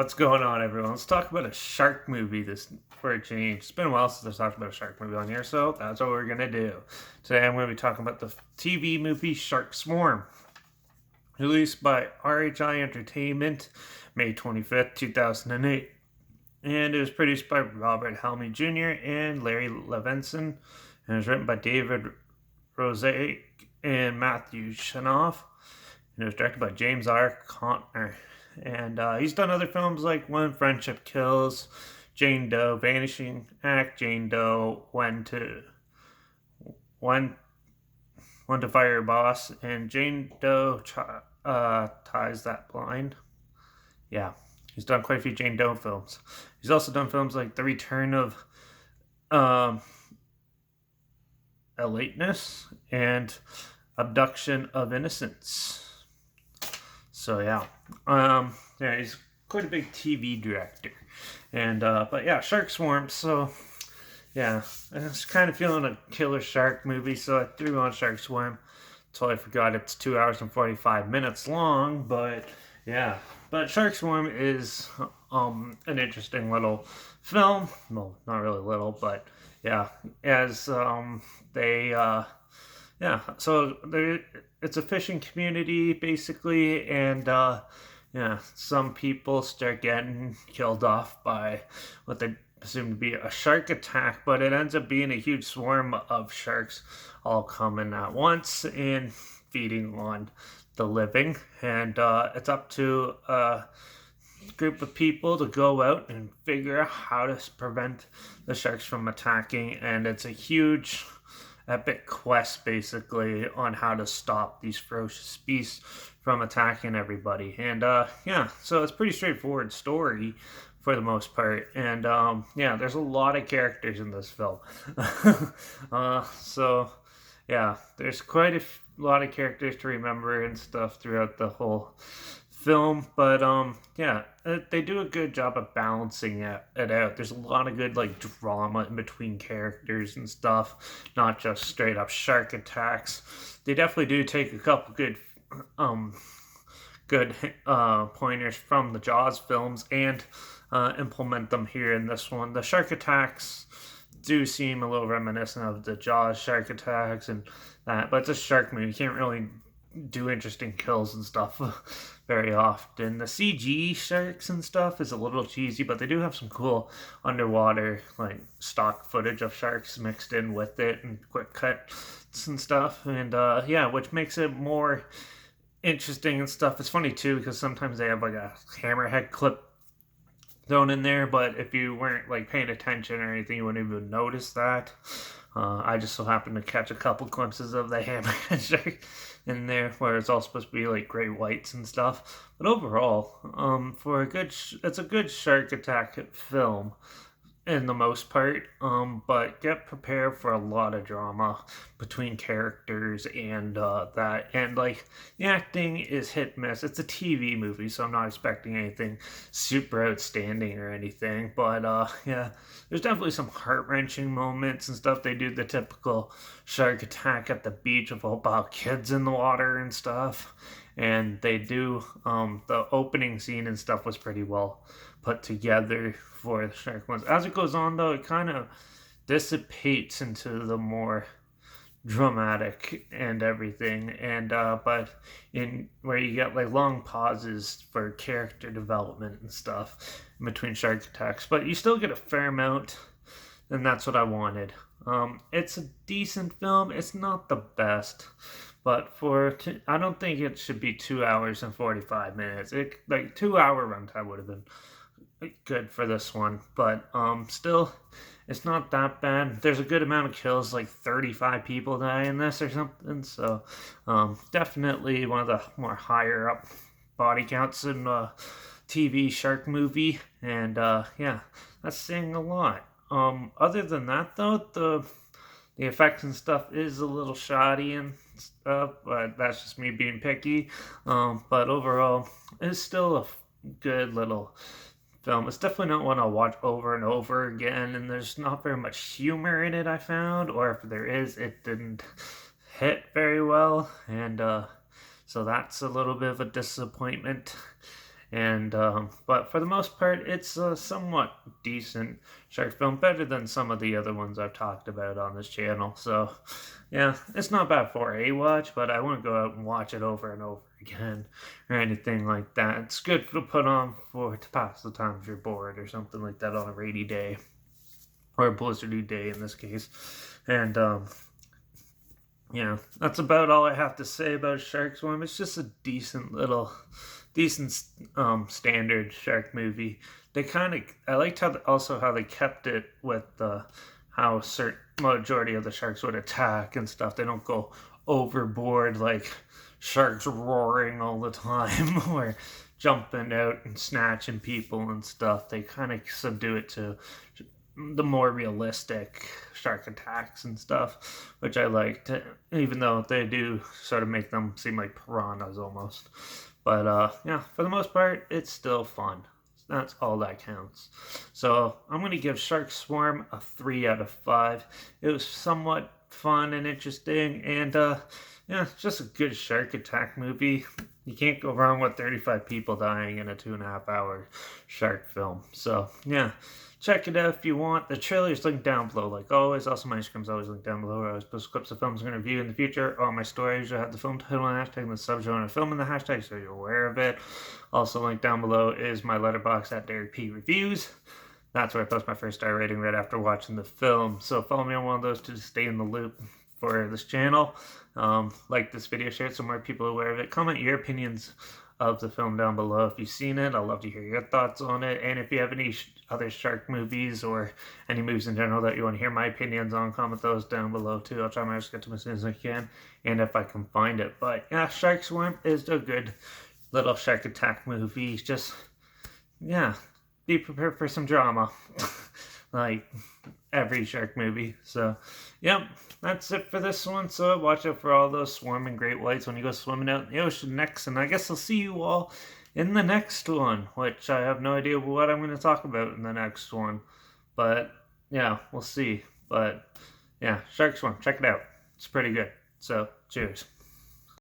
What's going on, everyone? Let's talk about a shark movie this for a change. It's been a while since I've talked about a shark movie on here, so that's what we're gonna do. Today I'm gonna be talking about the TV movie Shark Swarm, released by RHI Entertainment, May 25th, 2008. And it was produced by Robert Helmy Jr. and Larry Levinson. And it was written by David Rosick and Matthew Shanoff. And it was directed by James R. Contner. And he's done other films like When Friendship Kills, Jane Doe, Vanishing Act, Jane Doe, When to Fire Your Boss, and Jane Doe Ties That Blind. Yeah, he's done quite a few Jane Doe films. He's also done films like The Return of Elateness and Abduction of Innocence. So yeah, he's quite a big TV director, and but yeah, Shark Swarm. So yeah, I was kind of feeling a killer shark movie, so I threw on Shark Swarm. Totally forgot it's 2 hours and 45 minutes long, but yeah, but Shark Swarm is an interesting little film. Well, not really little, but yeah, as they yeah, so it's a fishing community basically, and yeah, some people start getting killed off by what they assume to be a shark attack, but it ends up being a huge swarm of sharks all coming at once and feeding on the living, and it's up to a group of people to go out and figure out how to prevent the sharks from attacking, and it's a huge epic quest basically on how to stop these ferocious beasts from attacking everybody. And yeah, so it's pretty straightforward story for the most part, and yeah, there's a lot of characters in this film. So yeah, there's quite a lot of characters to remember and stuff throughout the whole film, but yeah, they do a good job of balancing it out. There's a lot of good like drama in between characters and stuff, not just straight up shark attacks. They definitely do take a couple um good pointers from the Jaws films and implement them here in this one. The shark attacks do seem a little reminiscent of the Jaws shark attacks and that, but it's a shark movie. You can't really do interesting kills and stuff very often. The CG sharks and stuff is a little cheesy, but they do have some cool underwater like stock footage of sharks mixed in with it and quick cuts and stuff, and yeah, which makes it more interesting and stuff. It's funny too because sometimes they have like a hammerhead clip thrown in there, but if you weren't like paying attention or anything, you wouldn't even notice that. I just so happened to catch a couple glimpses of the hammerhead shark in there, where it's all supposed to be like gray whites and stuff. But overall, for a good, it's a good shark attack film in the most part. But get prepared for a lot of drama between characters and that, and like the acting is hit and miss. It's a TV movie, so I'm not expecting anything super outstanding or anything. But yeah, there's definitely some heart wrenching moments and stuff. They do the typical shark attack at the beach with about kids in the water and stuff. And they do the opening scene and stuff was pretty well put together for the shark ones. As it goes on, though, it kind of dissipates into the more dramatic and everything, and but in where you get like long pauses for character development and stuff in between shark attacks, but you still get a fair amount, and that's what I wanted. It's a decent film. It's not the best, but I don't think it should be 2 hours and 45 minutes. It like 2 hour runtime would have been good for this one, but still, it's not that bad. There's a good amount of kills, like 35 people die in this or something, so definitely one of the more higher up body counts in a TV shark movie, and yeah, that's saying a lot. Other than that, though, the effects and stuff is a little shoddy and stuff, but that's just me being picky. But overall, it's still a good little film. It's definitely not one I'll watch over and over again, and there's not very much humor in it, I found, or if there is, it didn't hit very well, and so that's a little bit of a disappointment. And but for the most part, it's a somewhat decent shark film, better than some of the other ones I've talked about on this channel. So yeah, it's not bad for a watch, but I wouldn't go out and watch it over and over again or anything like that. It's good to put on for to pass the time if you're bored or something like that on a rainy day or a blizzardy day in this case. And yeah, that's about all I have to say about Shark Swarm. It's just a decent standard shark movie. They kind of I liked how they kept it with how certain majority of the sharks would attack and stuff. They don't go overboard like sharks roaring all the time or jumping out and snatching people and stuff. They kind of subdue it to the more realistic shark attacks and stuff, which I liked, even though they do sort of make them seem like piranhas almost. But yeah, for the most part, it's still fun. That's all that counts. So I'm going to give Shark Swarm a 3 out of 5. It was somewhat fun and interesting, and yeah, it's just a good shark attack movie. You can't go wrong with 35 people dying in a 2.5 hour shark film. So yeah, check it out if you want. The trailer's linked down below, like always. Also, my Instagram's always linked down below, where I always post clips of films I'm going to review in the future. All my stories will have the film title and hashtag and the subgenre of film in the hashtag, so you're aware of it. Also, linked down below is my Letterbox at Derek P Reviews. That's where I post my first star rating right after watching the film. So follow me on one of those to stay in the loop for this channel. Like this video, share it so more people are aware of it. Comment your opinions of the film down below if you've seen it. I'd love to hear your thoughts on it. And if you have any other shark movies or any movies in general that you want to hear my opinions on, comment those down below too. I'll try my best to get to them as soon as I can, and if I can find it. But yeah, Shark Swarm is a good little shark attack movie. Just, yeah, be prepared for some drama. Like every shark movie. So, yep, that's it for this one. So watch out for all those swarming great whites when you go swimming out in the ocean next. And I guess I'll see you all in the next one, which I have no idea what I'm going to talk about in the next one. But yeah, we'll see. But yeah, Shark Swarm, check it out. It's pretty good. So, cheers.